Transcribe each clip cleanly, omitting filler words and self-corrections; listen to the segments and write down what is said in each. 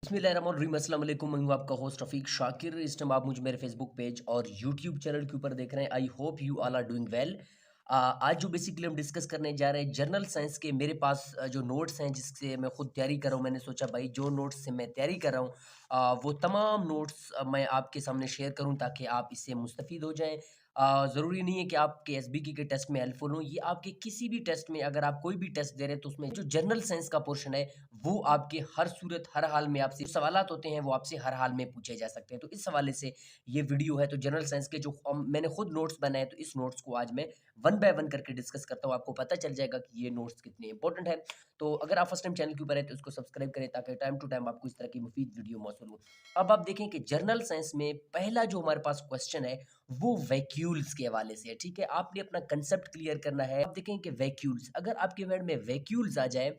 बिस्मिल्लाहिर्रहमानिर्रहीम, अस्सलाम वालेकुम। मैं हूं आपका होस्ट रफ़ीक शाकिर। इस टाइम आप मुझे मेरे फेसबुक पेज और यूट्यूब चैनल के ऊपर देख रहे हैं। I hope you all are doing well. आज जो बेसिकली हम डिस्कस करने जा रहे हैं जर्नल साइंस के, मेरे पास जो नोट्स हैं जिससे मैं खुद तैयारी कर रहा हूँ। मैंने सोचा भाई जो नोट्स से मैं तैयारी कर रहा हूँ वो तमाम नोट्स मैं आपके सामने शेयर करूँ ताकि आप इससे मुस्तफ़ीद हो जाएँ। ज़रूरी नहीं है कि आपके एसबीकी के टेस्ट में हेल्पफुल हो, ये आपके किसी भी टेस्ट में, अगर आप कोई भी टेस्ट दे रहे हैं तो उसमें जो जर्नल साइंस का पोर्शन है वो आपके हर सूरत, हर हाल में आपसे सवालात होते हैं, वो आपसे हर हाल में पूछे जा सकते हैं। तो इस हवाले से ये वीडियो है। तो जनरल साइंस के जो मैंने खुद नोट्स बनाए, तो इस नोट्स को आज मैं वन बाय वन करके डिस्कस करता हूँ। आपको पता चल जाएगा कि ये नोट्स कितने इंपॉर्टेंट हैं। तो अगर आप फर्स्ट टाइम चैनल के ऊपर है तो इसको सब्सक्राइब करें ताकि टाइम टू टाइम आपको इस तरह की मुफीद वीडियो मौसूल हो। अब आप देखें कि जर्नल साइंस में पहला जो हमारे पास क्वेश्चन है वो वैक्यूल्स के हवाले से है। ठीक है, आपने अपना कंसेप्ट क्लियर करना है। आप देखें कि वैक्यूल्स, अगर आपके वर्ड में वैक्यूल्स आ जाए,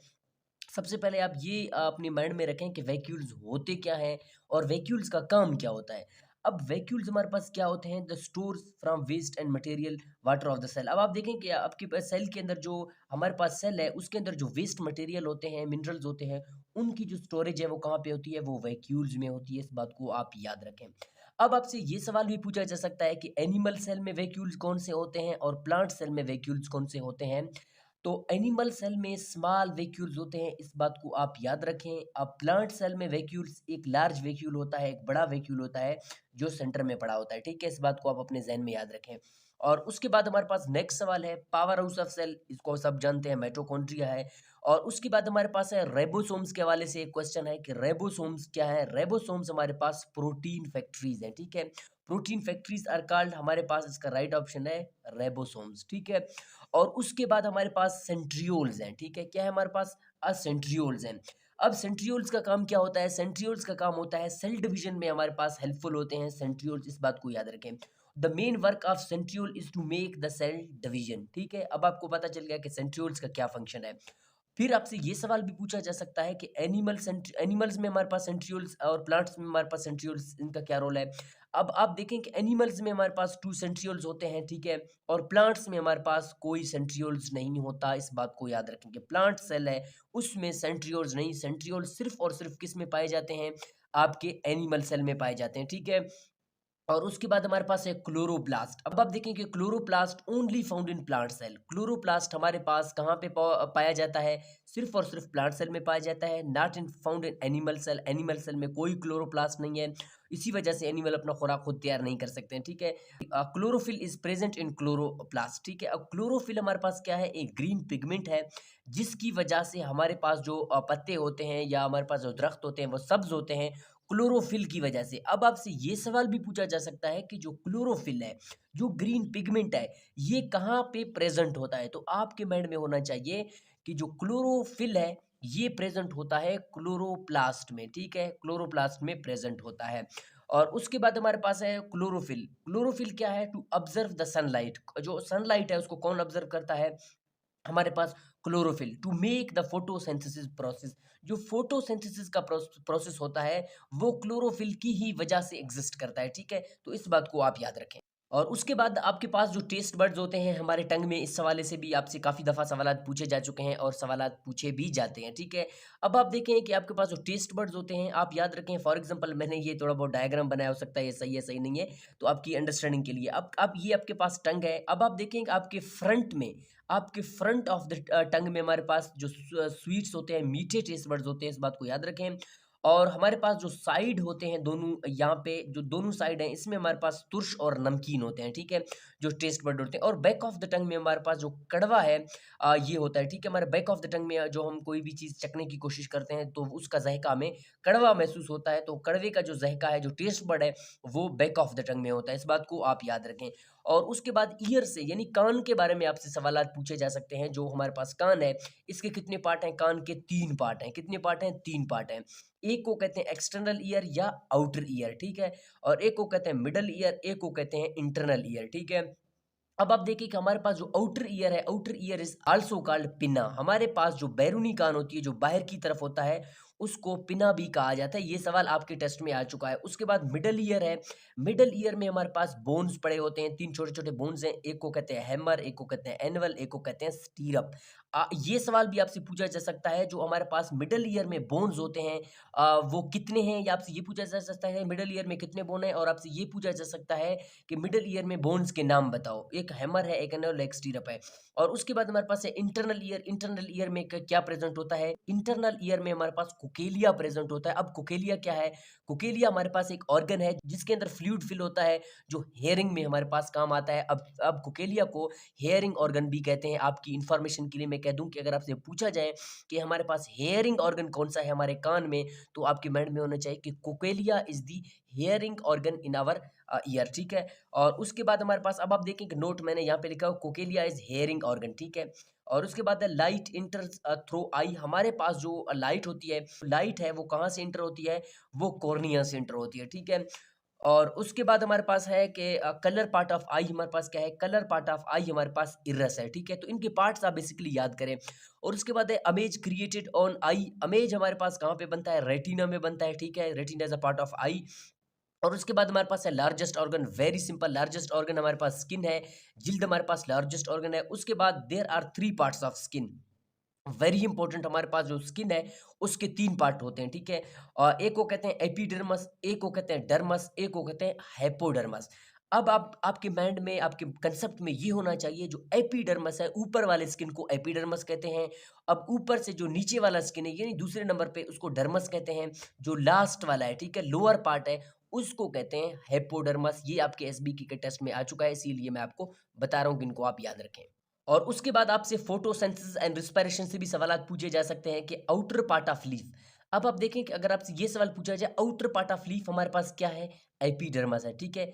सबसे पहले आप ये अपने माइंड में रखें कि वैक्यूल्स होते क्या हैं और वैक्यूल्स का काम क्या होता है। अब वैक्यूल्स हमारे पास क्या होते हैं? The stores from waste and material water of the cell. अब आप देखें कि आपके पास सेल के अंदर जो हमारे पास सेल है उसके अंदर जो वेस्ट मटेरियल होते हैं, मिनरल्स होते हैं, उनकी जो स्टोरेज है वो कहाँ पे होती है? वो वैक्यूल्स में होती है। इस बात को आप याद रखें। अब आपसे ये सवाल भी पूछा जा सकता है कि एनिमल सेल में वैक्यूल्स कौन से होते हैं और प्लांट सेल में वैक्यूल्स कौन से होते हैं। तो एनिमल सेल में स्मॉल वैक्यूल्स होते हैं, इस बात को आप याद रखें। अब प्लांट सेल में वैक्यूल्स, एक लार्ज वैक्यूल होता है, एक बड़ा वैक्यूल होता है जो सेंटर में पड़ा होता है। ठीक है, इस बात को आप अपने जहन में याद रखें। और उसके बाद हमारे पास नेक्स्ट सवाल है पावर हाउस ऑफ सेल। इसको सब जानते हैं, माइटोकॉन्ड्रिया है। और उसके बाद हमारे पास है रेबोसोम्स के हवाले से एक क्वेश्चन है कि रेबोसोम्स क्या है। रेबोसोम्स हमारे पास प्रोटीन फैक्ट्रीज हैं। ठीक है, प्रोटीन फैक्ट्रीज आर कॉल्ड, हमारे पास इसका राइट ऑप्शन है रेबोसोम्स। ठीक है, और उसके बाद हमारे पास सेंट्रियोल्स हैं। ठीक है, क्या है हमारे पास? सेंट्रियोल्स हैं। अब सेंट्रियोल्स का काम क्या होता है? सेंट्रियोल्स का काम होता है सेल डिवीजन में हमारे पास हेल्पफुल होते हैं सेंट्रियोल्स, इस बात को याद रखें। The main work of centriole is to make the cell division. ठीक है, अब आपको पता चल गया कि सेंट्रियोल्स का क्या फंक्शन है। फिर आपसे ये सवाल भी पूछा जा सकता है कि एनिमल्स में हमारे पास सेंट्रियोल्स और प्लांट्स में हमारे पास सेंट्रियोल्स, इनका क्या रोल है। अब आप देखें कि एनिमल्स में हमारे पास 2 सेंट्रियोल्स होते हैं। ठीक है, और प्लांट्स में हमारे पास कोई सेंट्रियोल्स नहीं होता। इस बात को याद रखें कि प्लांट सेल है उसमें सेंट्रियोल्स नहीं, सेंट्रियोल्स सिर्फ और सिर्फ किस में पाए जाते हैं? आपके एनिमल सेल में पाए जाते हैं। ठीक है, और उसके बाद हमारे पास है क्लोरोप्लास्ट। अब आप देखें कि chloroplast only found in plant cell. Chloroplast हमारे पास कहाँ पे पाया जाता है? सिर्फ और सिर्फ प्लांट सेल में पाया जाता है, not in found in animal cell. Animal cell में कोई क्लोरोप्लास्ट नहीं है, इसी वजह से एनिमल अपना खुराक खुद तैयार नहीं कर सकते हैं। ठीक है, chlorophyll is present in chloroplast. ठीक है, अब क्लोरोफिल हमारे पास क्या है? एक ग्रीन पिगमेंट है जिसकी वजह से हमारे पास जो पत्ते होते हैं या हमारे पास जो दरख्त होते हैं वो सब्ज होते हैं क्लोरोफिल की वजह से। अब आपसे ये सवाल भी पूछा जा सकता है कि जो क्लोरोफिल है, जो ग्रीन पिगमेंट है, ये कहाँ पे प्रेजेंट होता है? तो आपके माइंड में होना चाहिए कि जो क्लोरोफिल है ये प्रेजेंट होता है क्लोरोप्लास्ट में। ठीक है, क्लोरोप्लास्ट में प्रेजेंट होता है। और उसके बाद हमारे पास है क्लोरोफिल। क्लोरोफिल क्या है? To observe the sunlight. जो सनलाइट है उसको कौन ऑब्जर्व करता है? हमारे पास chlorophyll. To make the photosynthesis process. जो फोटोसिंथेसिस का प्रोसेस होता है वो क्लोरोफिल की ही वजह से एग्जिस्ट करता है। ठीक है, तो इस बात को आप याद रखें। और उसके बाद आपके पास जो टेस्ट बर्ड्स होते हैं हमारे टंग में, इस हवाले से भी आपसे काफ़ी दफ़ा सवालात पूछे जा चुके हैं और सवालात पूछे भी जाते हैं। ठीक है, अब आप देखें कि आपके पास जो टेस्ट बर्ड्स होते हैं आप याद रखें। फॉर एग्जांपल मैंने ये थोड़ा बहुत डायग्राम बनाया, हो सकता है ये सही है सही नहीं है, तो आपकी अंडरस्टैंडिंग के लिए। अब ये आपके पास टंग है। अब आप देखें कि आपके फ्रंट में, आपके फ्रंट ऑफ द टंग में हमारे पास जो स्वीट्स होते हैं, मीठे टेस्ट बर्ड्स होते हैं, इस बात को याद रखें। और हमारे पास जो साइड होते हैं दोनों, यहाँ पे जो दोनों साइड हैं इसमें हमारे पास तुर्श और नमकीन होते हैं। ठीक है, जो टेस्ट बर्ड होते हैं। और बैक ऑफ द टंग में हमारे पास जो कड़वा है ये होता है। ठीक है, हमारे बैक ऑफ द टंग में जो हम कोई भी चीज़ चखने की कोशिश करते हैं तो उसका ज़ायका हमें कड़वा महसूस होता है। तो कड़वे का जो ज़ायका है, जो टेस्ट बर्ड है, वो बैक ऑफ द टंग में होता है। इस बात को आप याद रखें। और उसके बाद ईयर से, यानी कान के बारे में आपसे सवालात पूछे जा सकते हैं। जो हमारे पास कान है इसके कितने पार्ट हैं? कान के 3 पार्ट हैं। कितने पार्ट हैं? 3 पार्ट हैं। एक को कहते हैं एक्सटर्नल ईयर या आउटर ईयर। ठीक है, और एक को कहते हैं मिडल ईयर, एक को कहते हैं इंटरनल ईयर। ठीक है, अब आप देखिए कि हमारे पास जो आउटर ईयर है, outer ear is also called pinna. हमारे पास जो बैरूनी कान होती है, जो बाहर की तरफ होता है, उसको पिना भी कहा जाता है। ये सवाल आपके टेस्ट में आ चुका है। उसके बाद मिडल ईयर है। मिडल ईयर में हमारे पास बोन्स पड़े होते हैं, 3 छोटे-छोटे बोन्स हैं। एक को कहते हैं हैमर, एक को कहते हैं एनवल, एक को कहते हैं स्टीरअप। ये सवाल भी आपसे पूछा जा सकता है, जो हमारे पास मिडल ईयर में बोन्स होते हैं वो कितने हैं? या आपसे ये पूछा जा सकता है मिडल ईयर में कितने बोन हैं? और आपसे ये पूछा जा सकता है कि मिडल ईयर में बोन्स के नाम बताओ। एक हैमर है, एक एनवल, एक स्टीरअप है। और उसके बाद हमारे पास है इंटरनल ईयर। इंटरनल ईयर में क्या प्रेजेंट होता है? इंटरनल ईयर में हमारे पास कोकेलिया प्रेजेंट होता है। अब कोकेलिया क्या है? कोकेलिया हमारे पास एक ऑर्गन है जिसके अंदर फ्लूइड फिल होता है, जो हेयरिंग में हमारे पास काम आता है। अब कोकेलिया को हेयरिंग ऑर्गन भी कहते हैं। आपकी इंफॉर्मेशन के लिए मैं कह दूं कि अगर आपसे पूछा जाए कि हमारे पास हेयरिंग ऑर्गन कौन सा है हमारे कान में, तो आपके माइंड में होना चाहिए कि cochlea is the hearing organ in our ear. ठीक है। और उसके बाद हमारे पास, अब आप देखें कि नोट मैंने यहाँ पे लिखा है कोकेलिया इज हेयरिंग ऑर्गन। ठीक है। और उसके बाद है लाइट इंटर थ्रू आई। हमारे पास जो लाइट होती है, लाइट है वो कहाँ से इंटर होती है? वो कॉर्निया से इंटर होती है। ठीक है। और उसके बाद हमारे पास है कि कलर पार्ट ऑफ आई। हमारे पास क्या है? कलर पार्ट ऑफ आई हमारे पास इरस है। ठीक है। तो इनके पार्ट्स आप बेसिकली याद करें। और उसके बाद है amaze created on I. Amaze हमारे पास कहाँ पे बनता है? रेटिना में बनता है। ठीक है। Retina is a part of eye. और उसके बाद हमारे पास है largest organ. Very simple, largest organ हमारे पास स्किन है। जिल्द हमारे पास लार्जेस्ट ऑर्गन है। उसके बाद there are 3 parts of skin. Very important, हमारे पास जो स्किन है उसके 3 पार्ट होते हैं। ठीक है। और एक को कहते हैं एपिडर्मस, एक को कहते हैं डर्मस, एक को कहते हैं हाइपोडर्मस। अब आप आपके माइंड में, आपके कंसेप्ट में ये होना चाहिए, जो एपिडर्मस है, ऊपर वाले स्किन को एपिडर्मस कहते हैं। अब ऊपर से जो नीचे वाला स्किन है, यानी दूसरे नंबर पे, उसको डर्मस कहते हैं। जो लास्ट वाला है, ठीक है, लोअर पार्ट है, उसको कहते हैं हाइपोडर्मस। ये आपके एसबीटी के टेस्ट में आ चुका है, इसीलिए मैं आपको बता रहा हूँ कि इनको आप याद रखें। और उसके बाद आपसे फोटोसिंथेसिस एंड रिस्पिरेशन से भी सवाल पूछे जा सकते हैं कि आउटर पार्ट ऑफ लीफ। अब आप देखें कि अगर आपसे ये सवाल पूछा जाए आउटर पार्ट ऑफ लीफ हमारे पास क्या है? एपिडर्मस है। ठीक है।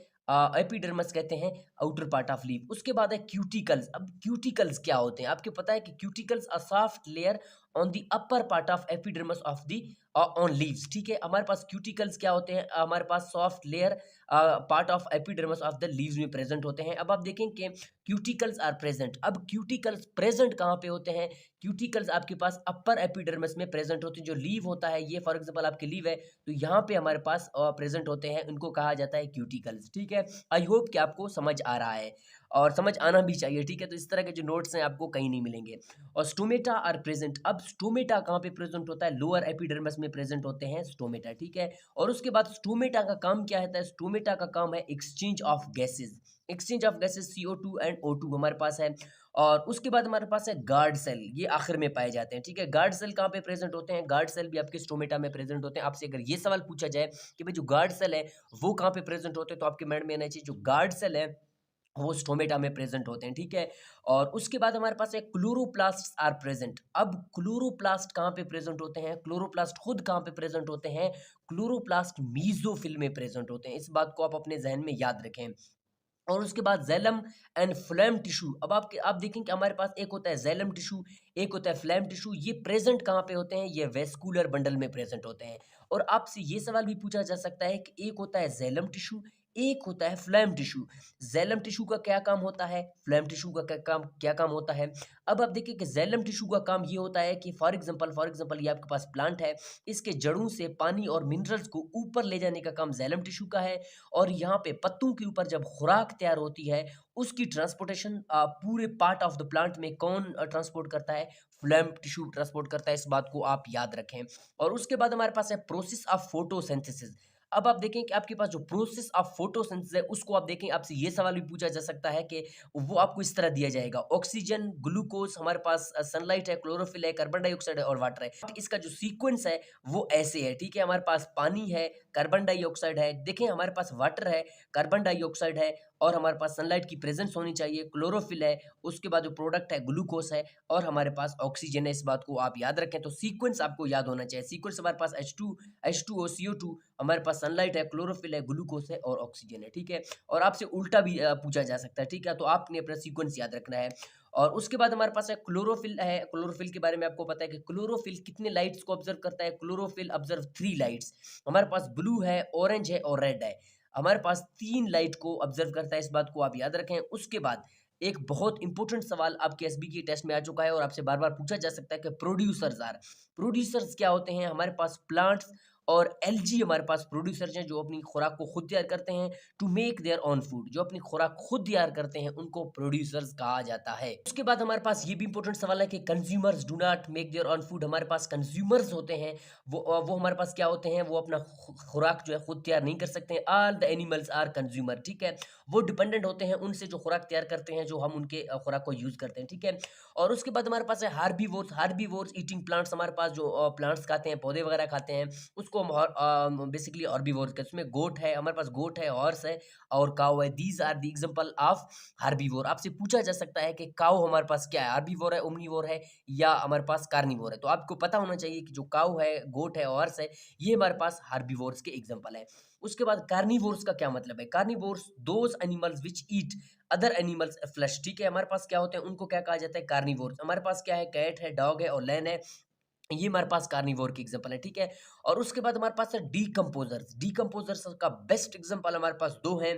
एपिडर्मस कहते हैं आउटर पार्ट ऑफ लीफ। उसके बाद है क्यूटिकल्स। अब क्यूटिकल्स क्या होते हैं? आपको पता है कि cuticles a soft layer on the upper part of epidermis of the on leaves. ठीक है। हमारे पास क्यूटिकल्स क्या होते हैं? हमारे पास soft layer part of epidermis of the leaves में प्रेजेंट होते हैं। अब आप देखें कि क्यूटिकल्स आर प्रेजेंट। अब क्यूटिकल्स प्रेजेंट कहाँ पे होते हैं? क्यूटिकल्स आपके पास अपर एपिडर्मिस में प्रेजेंट होते हैं। जो लीव होता है, ये फॉर एग्जांपल आपके लीव है, तो यहाँ पे हमारे पास प्रेजेंट होते हैं, उनको कहा जाता है क्यूटिकल्स। ठीक है। आई होप कि आपको समझ आ रहा है और समझ आना भी चाहिए। ठीक है। तो इस तरह के जो नोट्स हैं आपको कहीं नहीं मिलेंगे। और स्टोमेटा आर प्रेजेंट। अब स्टोमेटा कहाँ पे प्रेजेंट होता है? लोअर एपिडर्मिस में प्रेजेंट होते हैं स्टोमेटा। ठीक है। और उसके बाद स्टोमेटा का काम क्या होता है? स्टोमेटा का काम है exchange of gases. Exchange of gases CO2 and O2 हमारे पास है। और उसके बाद हमारे पास है गार्ड सेल, ये आखिर में पाए जाते हैं। ठीक है। गार्ड सेल कहाँ पे प्रेजेंट होते हैं? गार्ड सेल भी आपके स्टोमेटा में प्रेजेंट होते हैं। आपसे अगर ये सवाल पूछा जाए कि भाई जो गार्ड सेल है वो कहाँ पे प्रेजेंट होते हैं, तो आपके माइंड में आना चाहिए जो गार्ड सेल है वो स्टोमेटा में प्रेजेंट होते हैं। ठीक है। और उसके बाद हमारे पास है क्लोरोप्लास्ट आर प्रेजेंट। अब क्लोरोप्लास्ट कहाँ पे प्रेजेंट होते हैं? क्लोरोप्लास्ट खुद कहाँ पे प्रेजेंट होते हैं? क्लोरोप्लास्ट मीजोफिल में प्रेजेंट होते हैं। इस बात को आप अपने जहन में याद रखें। और उसके बाद जैलम एंड फ्लैम टिश्यू। अब आप देखें कि हमारे पास एक होता है जैलम टिश्यू, एक होता है फ्लैम टिश्यू। ये प्रेजेंट कहाँ पे होते हैं? ये वेस्कुलर बंडल में प्रेजेंट होते हैं। और आपसे ये सवाल भी पूछा जा सकता है कि एक होता है जैलम टिश्यू, एक होता है फ्लैम टिश्यू। जैलम टिश्यू का क्या काम होता है? फ्लैम टिश्यू का क्या काम होता है? अब आप देखिए कि जैलम टिश्यू का काम ये होता है कि फॉर एग्जांपल ये आपके पास प्लांट है, इसके जड़ों से पानी और मिनरल्स को ऊपर ले जाने का काम जैलम टिश्यू का है। और यहाँ पे पत्तों के ऊपर जब खुराक तैयार होती है, उसकी ट्रांसपोर्टेशन पूरे पार्ट ऑफ द प्लांट में कौन ट्रांसपोर्ट करता है? फ्लैम टिश्यू ट्रांसपोर्ट करता है। इस बात को आप याद रखें। और उसके बाद हमारे पास है प्रोसेस ऑफ फोटोसिंथेसिस। अब आप देखें कि आपके पास जो प्रोसेस ऑफ फोटोसिंथेसिस है उसको आप देखें, आपसे ये सवाल भी पूछा जा सकता है कि वो आपको इस तरह दिया जाएगा, ऑक्सीजन, ग्लूकोज, हमारे पास सनलाइट है, क्लोरोफिल है, कार्बन डाइऑक्साइड है और वाटर है। इसका जो सीक्वेंस है वो ऐसे है। ठीक है। हमारे पास पानी है, कार्बन डाइऑक्साइड है, देखें हमारे पास वाटर है, कार्बन डाइऑक्साइड है, और हमारे पास सनलाइट की प्रेजेंस होनी चाहिए, क्लोरोफिल है, उसके बाद जो प्रोडक्ट है ग्लूकोज है, और हमारे पास ऑक्सीजन है। इस बात को आप याद रखें। तो सीक्वेंस आपको याद होना चाहिए। सीक्वेंस हमारे पास H2O CO2, हमारे पास सनलाइट है, क्लोरोफिल है, ग्लूकोज है और ऑक्सीजन है। ठीक है। और आपसे उल्टा भी पूछा जा सकता है। ठीक है। तो आपने अपना सीक्वेंस याद रखना है। और उसके बाद हमारे पास है क्लोरोफिल है। क्लोरोफिल के बारे में आपको पता है कि क्लोरोफिल कितने लाइट्स को ऑब्जर्व करता है? Chlorophyll observe 3 lights. हमारे पास ब्लू है, ऑरेंज है और रेड है। हमारे पास 3 लाइट को ऑब्जर्व करता है। इस बात को आप याद रखें। उसके बाद एक बहुत इंपॉर्टेंट सवाल आपके एसबी के टेस्ट में आ चुका है और आपसे बार बार पूछा जा सकता है कि प्रोड्यूसर्स क्या होते हैं। हमारे पास प्लांट्स और एलजी हमारे पास प्रोड्यूसर्स हैं जो अपनी खुराक को खुद तैयार करते हैं to make their own food. जो अपनी खुराक खुद तैयार करते हैं उनको प्रोड्यूसर्स कहा जाता है। उसके बाद हमारे पास ये भी इंपॉर्टेंट सवाल है कि consumers do not make their own food. हमारे पास कंज्यूमर्स होते हैं वो हमारे पास क्या होते हैं, वो अपना खुराक जो है खुद तैयार नहीं कर सकते हैं। All the animals are consumer, ठीक है। वो डिपेंडेंट होते हैं उनसे जो खुराक तैयार करते हैं, जो हम उनके खुराक को यूज करते हैं, ठीक है। और उसके बाद हमारे पास है हार्बीवोर्स ईटिंग प्लांट्स। हमारे पास जो प्लांट्स खाते हैं, पौधे वगैरह खाते हैं, उसको हम बेसिकली हार्बीवोर्स कहते हैं। उसमें गोट है, हमारे पास गोट है, हॉर्स है और काऊ है। These are the example of herbivore. आपसे पूछा जा सकता है कि काऊ हमारे पास क्या है, हार्बीवोर है, ओमनीवोर है या हमारे पास कार्निवोर है। तो आपको पता होना चाहिए कि जो काऊ है, गोट है, हॉर्स है, ये हमारे पास हार्बीवोर्स के एग्जांपल है। उसके बाद कार्निवोर्स का क्या मतलब है? Carnivores those animals which eat other animals flash, ठीक है। हमारे पास क्या होते हैं, उनको क्या कहा जाता है? कार्निवोर्स। हमारे पास क्या है? कैट है, डॉग है और लैन है। ये हमारे पास कार्निवोर की एग्जांपल है, ठीक है। और उसके बाद हमारे पास है डीकंपोजर्स। डीकंपोजर्स का बेस्ट एग्जांपल हमारे पास दो हैं,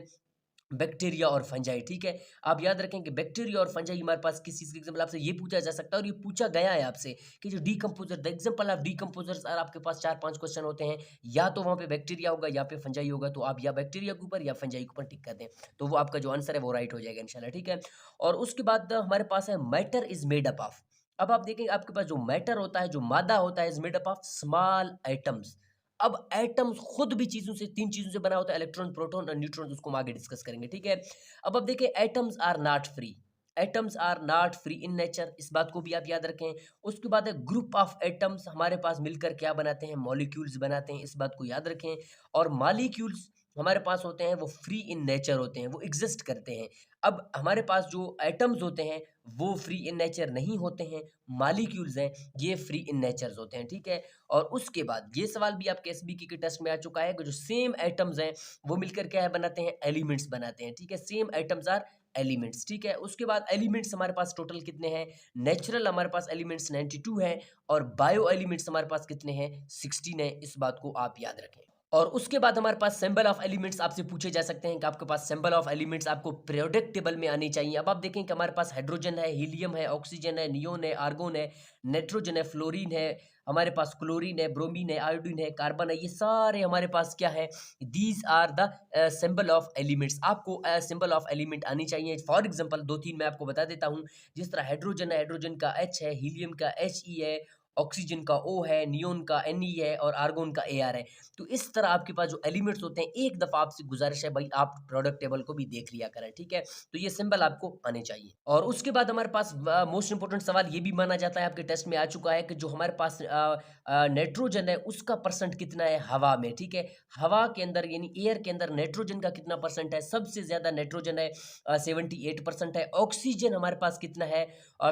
बैक्टीरिया और फंजाई, ठीक है। आप याद रखें कि बैक्टीरिया और फंजाई हमारे पास किस चीज का एग्जांपल, आपसे ये पूछा जा सकता है और ये पूछा गया है आपसे कि जो decomposer, the example of decomposers are, आपके पास 4-5 क्वेश्चन होते हैं, या तो वहां पे बैक्टीरिया होगा या पे फंजाई होगा, तो आप या बैक्टीरिया के ऊपर या फंजाई के ऊपर टिक कर दें, तो वो आपका जो आंसर है वो राइट हो जाएगा इंशाल्लाह, ठीक है। और उसके बाद हमारे पास है matter is made up of. अब आप देखेंगे आपके पास जो मैटर होता है, जो मादा होता है, is made up of small atoms. अब एटम्स खुद भी चीजों से, 3 चीजों से बना होता है, इलेक्ट्रॉन, प्रोटॉन और न्यूट्रॉन। उसको हम आगे डिस्कस करेंगे, ठीक है। अब देखिए atoms are not free. Atoms are not free in nature, इस बात को भी आप याद रखें। उसके बाद है ग्रुप ऑफ एटम्स हमारे पास मिलकर क्या बनाते हैं? मॉलिक्यूल्स बनाते हैं, इस बात को याद रखें। और मॉलिक्यूल्स हमारे पास होते हैं वो फ्री इन नेचर होते हैं, वो एग्जिस्ट करते हैं। अब हमारे पास जो एटम्स होते हैं वो फ्री इन नेचर नहीं होते हैं, मॉलिक्यूल्स हैं ये फ्री इन नेचर्स होते हैं, ठीक है। और उसके बाद ये सवाल भी आपके एसबीके के टेस्ट में आ चुका है कि जो सेम एटम्स हैं वो मिलकर क्या है बनाते हैं? एलिमेंट्स बनाते हैं, ठीक है। सेम एटम्स आर एलिमेंट्स, ठीक है। उसके बाद एलिमेंट्स हमारे पास टोटल कितने हैं? नेचुरल हमारे पास एलिमेंट्स 92 है और बायो एलिमेंट्स हमारे पास कितने हैं? 16 है, इस बात को आप याद रखें। और उसके बाद हमारे पास सिंबल ऑफ एलिमेंट्स आपसे पूछे जा सकते हैं कि आपके पास सिंबल ऑफ एलिमेंट्स आपको पीरियोडिक टेबल में आनी चाहिए। अब आप देखें कि हमारे पास हाइड्रोजन है, हीलियम है, ऑक्सीजन है, नियोन है, आर्गोन है, नाइट्रोजन है, फ्लोरीन है, हमारे पास क्लोरीन है, ब्रोमीन है, आयोडीन है, कार्बन है, ये सारे हमारे पास क्या है? These are the symbol of elements. आपको सिंबल ऑफ एलिमेंट आनी चाहिए। फॉर एग्जांपल 2-3 मैं आपको बता देता हूँ। जिस तरह हाइड्रोजन है, हाइड्रोजन का H है, हीलियम का He है, ऑक्सीजन का O है, नियोन का Ne है और आर्गोन का Ar है। तो इस तरह आपके पास जो एलिमेंट्स होते हैं, एक दफ़ा आपसे गुज़ारिश है भाई आप प्रोडक्ट टेबल को भी देख लिया करें, ठीक है? तो ये सिंबल आपको आने चाहिए। और उसके बाद हमारे पास मोस्ट इंपोर्टेंट सवाल ये भी माना जाता है, आपके टेस्ट में आ चुका है कि जो हमारे पास नाइट्रोजन है उसका परसेंट कितना है हवा में, ठीक है? हवा के अंदर यानी एयर के अंदर नाइट्रोजन का कितना परसेंट है? सबसे ज़्यादा नाइट्रोजन है 78% है। ऑक्सीजन हमारे पास कितना है?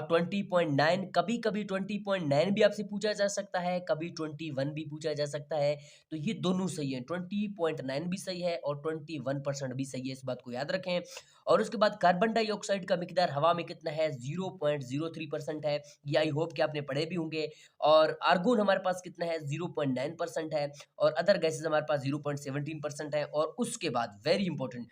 20.9। कभी-कभी 20.9 भी आपसे पूछा जा सकता है, कभी 21 भी पूछा जा सकता है। तो ये दोनों सही है, 20.9 भी सही है और 21% भी सही है, इस बात को याद रखें। और उसके बाद कार्बन डाइऑक्साइड का मिकदार हवा में कितना है? 0.03% है, ये आई होप कि आपने पढ़े भी होंगे। और आर्गोन हमारे पास कितना है? 0.9% है और अदर गैसेज हमारे पास 0.17% है। और उसके बाद very important,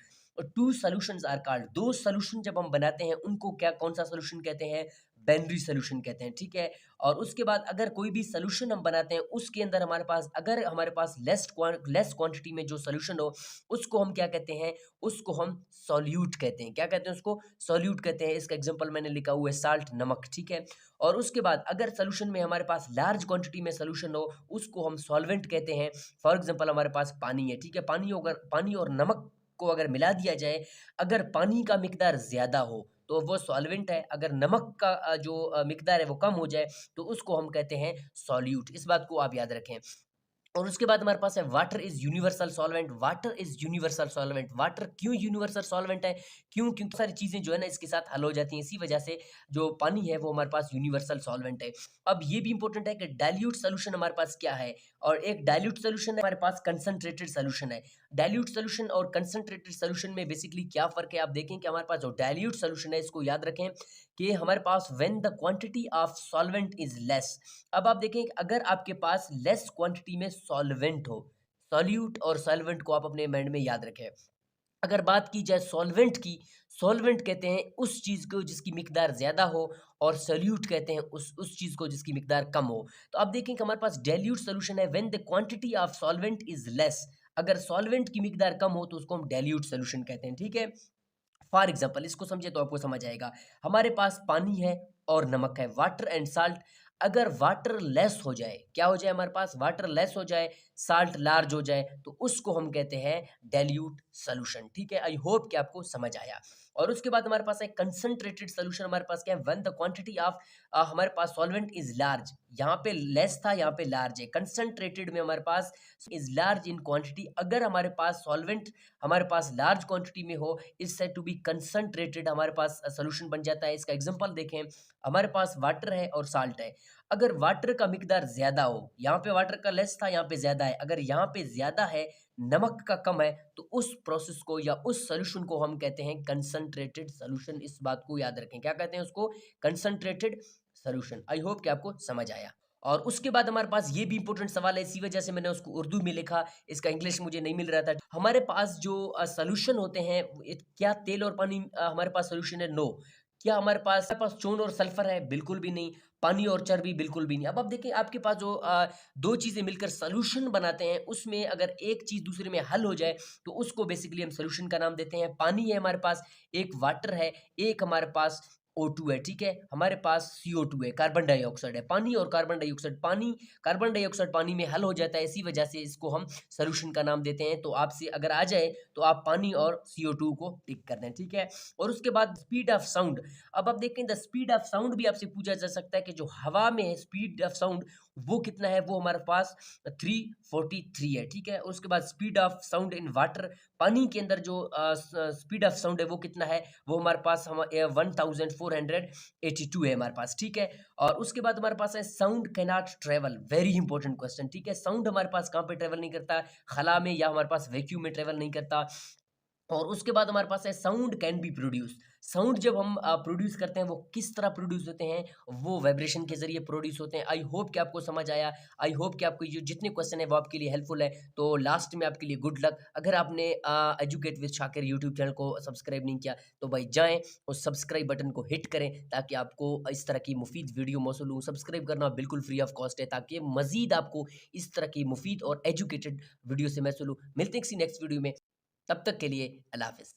two solutions are called. दो सॉल्यूशन जब हम बनाते हैं उनको क्या, कौन सा सॉल्यूशन कहते हैं? बाइनरी सॉल्यूशन कहते हैं, ठीक है। और उसके बाद अगर कोई भी सॉल्यूशन हम बनाते हैं उसके अंदर हमारे पास, अगर हमारे पास लेस क्वांटिटी में जो सॉल्यूशन हो उसको हम क्या कहते हैं? उसको हम सॉल्यूट कहते हैं। क्या कहते हैं उसको? सॉल्यूट कहते हैं। इसका एग्जांपल मैंने लिखा हुआ है साल्ट, नमक, ठीक है। और उसके बाद अगर सॉल्यूशन में हमारे पास लार्ज क्वांटिटी में सॉल्यूशन हो उसको हम सॉल्वेंट कहते हैं। फॉर एग्जांपल हमारे पास पानी है, ठीक है। पानी और नमक को अगर मिला दिया जाए, अगर पानी का मिकदार ज़्यादा हो तो वो सॉल्वेंट है, अगर नमक का जो मिकदार है वो कम हो जाए तो उसको हम कहते हैं सॉल्यूट। इस बात को आप याद रखें। और उसके बाद हमारे पास है water is universal solvent. Water is universal solvent. Water क्यों यूनिवर्सल सॉल्वेंट है? क्यों? क्योंकि सारी चीजें जो है ना इसके साथ हल हो जाती हैं, इसी वजह से जो पानी है वो हमारे पास यूनिवर्सल सॉल्वेंट है। अब ये भी इंपॉर्टेंट है कि डाइल्यूट सोल्यूशन हमारे पास क्या है, और एक डाइल्यूट सोल्यूशन है, हमारे पास कंसंट्रेटेड सोल्यूशन है। डाइल्यूट सोल्यूशन और कंसंट्रेटेड सोल्यूशन में बेसिकली क्या फर्क है? आप देखें कि हमारे पास जो डाइल्यूट सोल्यूशन है, इसको याद रखें कि हमारे पास when the quantity of solvent is less. अब आप देखें कि अगर आपके पास लेस क्वांटिटी में सॉल्वेंट हो, सॉल्यूट और सॉल्वेंट को आप अपने माइंड में याद रखें। अगर बात की जाए सॉल्वेंट की, सॉल्वेंट कहते हैं उस चीज़ को जिसकी मिकदार ज़्यादा हो और सोल्यूट कहते हैं उस चीज़ को जिसकी मिकदार कम हो। तो आप देखें कि हमारे पास डाइल्यूट सॉल्यूशन है when the quantity of solvent is less. अगर सॉल्वेंट की मिकदार कम हो तो उसको हम डाइल्यूट सॉल्यूशन कहते हैं, ठीक है? फॉर एग्जाम्पल इसको समझे तो आपको समझ आएगा। हमारे पास पानी है और नमक है, वाटर एंड साल्ट। अगर वाटर लेस हो जाए, क्या हो जाए हमारे पास? वाटर लेस हो जाए, साल्ट लार्ज हो जाए, तो उसको हम कहते हैं डाइल्यूट सॉल्यूशन, ठीक है? आई होप कि आपको समझ आया। और उसके बाद हमारे पास है कंसंट्रेटेड सॉल्यूशन। हमारे पास क्या है? व्हेन द क्वांटिटी ऑफ हमारे पास सॉल्वेंट इज लार्ज। यहाँ पे लेस था, यहाँ पे लार्ज है। कंसंट्रेटेड में हमारे पास इज लार्ज इन क्वांटिटी। अगर हमारे पास सॉल्वेंट हमारे पास लार्ज क्वांटिटी में हो, is said to be concentrated, हमारे पास सॉल्यूशन बन जाता है। इसका एग्जांपल देखें, हमारे पास वाटर है और साल्ट है। अगर वाटर का मिकदार ज्यादा हो, यहाँ पे वाटर का लेस था, यहाँ पे ज्यादा है। अगर यहाँ पे ज्यादा है, नमक का कम है, तो उस प्रोसेस को या उस सॉल्यूशन को हम कहते हैं कंसंट्रेटेड सॉल्यूशन। इस बात को याद रखें, क्या कहते हैं उसको? Concentrated solution. आई होप कि आपको समझ आया। और उसके बाद हमारे पास ये भी इंपॉर्टेंट सवाल है, इसी वजह से मैंने उसको उर्दू में लिखा, इसका इंग्लिश मुझे नहीं मिल रहा था। हमारे पास जो सॉल्यूशन होते हैं, क्या तेल और पानी हमारे पास सॉल्यूशन है? नो। क्या हमारे पास चून और सल्फर है? बिल्कुल भी नहीं। पानी और चर्बी? बिल्कुल भी नहीं। अब आप देखें, आपके पास जो दो चीजें मिलकर सॉल्यूशन बनाते हैं, उसमें अगर एक चीज दूसरे में हल हो जाए तो उसको बेसिकली हम सॉल्यूशन का नाम देते हैं। पानी है हमारे पास, एक वाटर है, एक हमारे पास O2 है, ठीक है? हमारे पास CO2 है, कार्बन डाइऑक्साइड है। पानी और कार्बन डाइऑक्साइड, कार्बन डाइऑक्साइड पानी में हल हो जाता है, इसी वजह से इसको हम सॉल्यूशन का नाम देते हैं। तो आपसे अगर आ जाए तो आप पानी और CO2 को टिक कर दें, ठीक है? और उसके बाद स्पीड ऑफ साउंड। अब आप देखें, द स्पीड ऑफ साउंड भी आपसे पूछा जा सकता है कि जो हवा में है स्पीड ऑफ साउंड वो कितना है? वो हमारे पास 343 है, ठीक है? और उसके बाद speed of sound in water, पानी के अंदर जो स्पीड ऑफ साउंड है वो कितना है? वो हमारे पास 1482 है हमारे पास, ठीक है? और उसके बाद हमारे पास है sound can not travel. Very important question, ठीक है? साउंड हमारे पास कहाँ पे ट्रेवल नहीं करता? खला में, या हमारे पास वैक्यूम में ट्रेवल नहीं करता। और उसके बाद हमारे पास है sound can be produce. Sound जब हम प्रोड्यूस करते हैं, वो किस तरह प्रोड्यूस होते हैं? वो वाइब्रेशन के जरिए प्रोड्यूस होते हैं। आई होप कि आपको समझ आया। आई होप कि आपको ये जितने क्वेश्चन है वो आपके लिए हेल्पफुल है। तो लास्ट में आपके लिए गुड लक। अगर आपने educate with Shakir YouTube channel को सब्सक्राइब नहीं किया तो भाई जाएं और सब्सक्राइब बटन को हिट करें, ताकि आपको इस तरह की मुफीद वीडियो मौसूल हो। सब्सक्राइब करना बिल्कुल फ्री ऑफ कॉस्ट है, ताकि मजीद आपको इस तरह की मुफीद और एजुकेटेड वीडियो से मौसूल हो। मिलते हैं किसी नेक्स्ट वीडियो में, तब तक के लिए अल्लाह हाफ़िज़।